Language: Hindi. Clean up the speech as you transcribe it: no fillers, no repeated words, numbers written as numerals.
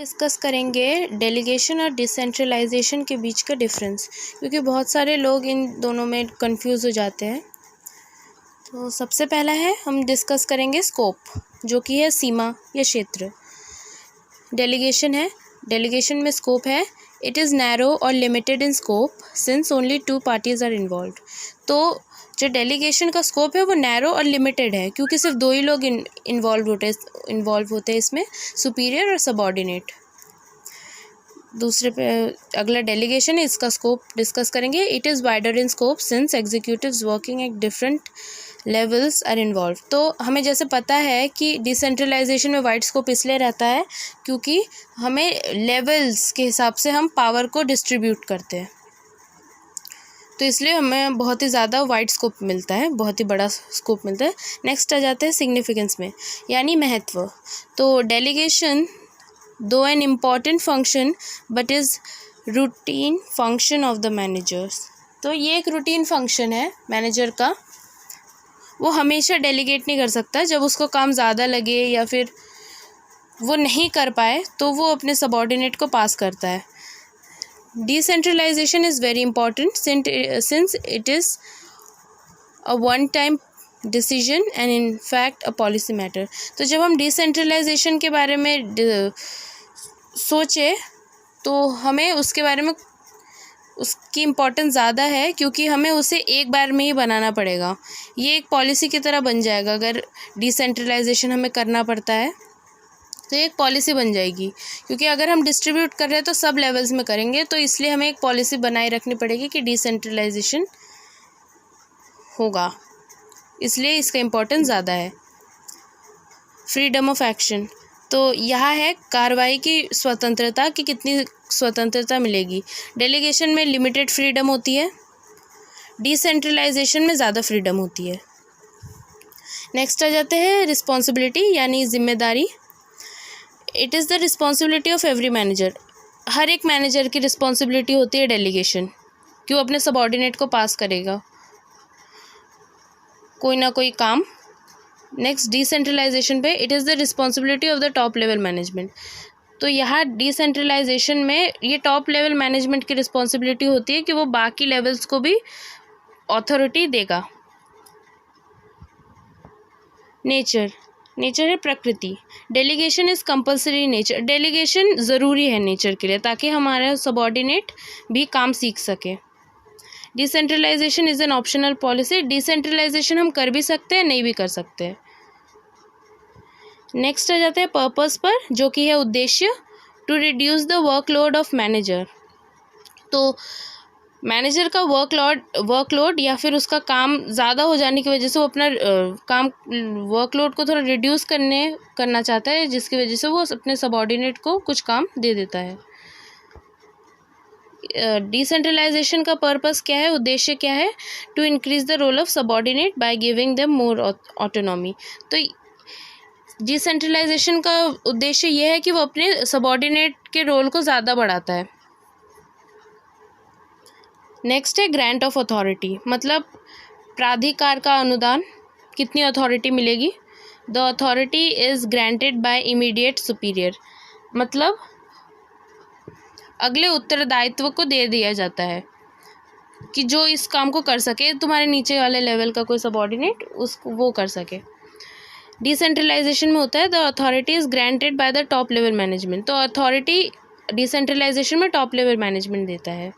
डिस्कस करेंगे डेलीगेशन और डिसेंट्रलाइजेशन के बीच का डिफरेंस, क्योंकि बहुत सारे लोग इन दोनों में कंफ्यूज हो जाते हैं। तो सबसे पहला है, हम डिस्कस करेंगे स्कोप, जो कि है सीमा या क्षेत्र। डेलीगेशन है, डेलीगेशन में स्कोप है, इट इज़ नैरो और limited in scope since only 2 parties are involve. तो जो डेलीगेशन का स्कोप है वो नैरो और लिमिटेड है, क्योंकि सिर्फ 2 ही लोग इन्वॉल्व होते हैं इसमें, सुपीरियर और सबॉर्डिनेट। दूसरे पे अगला डेलीगेशन है, इसका स्कोप डिस्कस करेंगे। It is wider in scope since executives working at different levels are involve. तो हमें जैसे पता है कि डिसेंट्रलाइजेशन में वाइड स्कोप इसलिए रहता है क्योंकि हमें लेवल्स के हिसाब से हम पावर को डिस्ट्रीब्यूट करते हैं, तो इसलिए हमें बहुत ही ज़्यादा वाइड स्कोप मिलता है, बहुत ही बड़ा स्कोप मिलता है। नेक्स्ट आ जाते हैं सिग्निफिकेंस में, यानी महत्व। तो डेलीगेशन दो an important function but is routine function of the managers. तो ये एक रूटीन फंक्शन है मैनेजर का, वो हमेशा डेलीगेट नहीं कर सकता। जब उसको काम ज़्यादा लगे या फिर वो नहीं कर पाए तो वो अपने सबॉर्डिनेट को पास करता है। Decentralisation is very important since it is a one time decision and in fact a policy matter. तो जब हम डिसेंट्रलाइजेशन के बारे में सोचे तो हमें उसके बारे में उसकी इम्पोर्टेंस ज़्यादा है, क्योंकि हमें उसे एक बार में ही बनाना पड़ेगा। ये एक पॉलिसी की तरह बन जाएगा। अगर डिसेंट्रलाइजेशन हमें करना पड़ता है तो एक पॉलिसी बन जाएगी, क्योंकि अगर हम डिस्ट्रीब्यूट कर रहे हैं तो सब लेवल्स में करेंगे, तो इसलिए हमें एक पॉलिसी बनाए रखनी पड़ेगी कि डिसेंट्रलाइजेशन होगा, इसलिए इसका इम्पोर्टेंस ज़्यादा है। फ्रीडम ऑफ एक्शन, तो यहाँ है कार्रवाई की स्वतंत्रता, कि कितनी स्वतंत्रता मिलेगी। डेलीगेशन में लिमिटेड फ्रीडम होती है, डिसेंट्रलाइजेशन में ज़्यादा फ्रीडम होती है। नेक्स्ट आ जाते हैं रिस्पॉन्सिबिलिटी, यानी जिम्मेदारी। It is the responsibility of every manager. हर एक मैनेजर की रिस्पॉन्सिबिलिटी होती है डेलीगेशन, कि वो अपने सबॉर्डिनेट को पास करेगा कोई ना कोई काम। नेक्स्ट डिसेंट्रलाइजेशन पे, it is the responsibility of the top level management. तो यहाँ डिसेंट्रलाइजेशन में ये टॉप लेवल मैनेजमेंट की रिस्पॉन्सिबिलिटी होती है कि वो बाकी लेवल्स को भी अथॉरिटी देगा। नेचर, नेचर है प्रकृति। Delegation is compulsory nature. Delegation ज़रूरी है नेचर के लिए, ताकि हमारा सबॉर्डिनेट भी काम सीख सके। Decentralisation is an optional policy. Decentralisation हम कर भी सकते हैं, नहीं भी कर सकते हैं। नेक्स्ट आ जाते हैं पर्पस पर, जो कि है उद्देश्य। To reduce the workload of manager. तो मैनेजर का वर्कलोड या फिर उसका काम ज़्यादा हो जाने की वजह से वो अपना काम वर्कलोड को थोड़ा रिड्यूस करना चाहता है, जिसकी वजह से वो अपने सबॉर्डिनेट को कुछ काम दे देता है। डिसेंट्रलाइजेशन का पर्पस क्या है, उद्देश्य क्या है? To increase the role of subordinate by giving them more autonomy. तो डिसेंट्रलाइजेशन का उद्देश्य ये है कि वो अपने सबॉर्डिनेट के रोल को ज़्यादा बढ़ाता है। नेक्स्ट है ग्रांट ऑफ अथॉरिटी, मतलब प्राधिकार का अनुदान। कितनी अथॉरिटी मिलेगी? The authority is granted by immediate superior, मतलब अगले उत्तरदायित्व को दे दिया जाता है कि जो इस काम को कर सके, तुम्हारे नीचे वाले लेवल का कोई सबॉर्डिनेट उसको वो कर सके। डिसेंट्रलाइजेशन में होता है the authority is granted by the top level management. तो अथॉरिटी डिसेंट्रलाइजेशन में टॉप लेवल मैनेजमेंट देता है।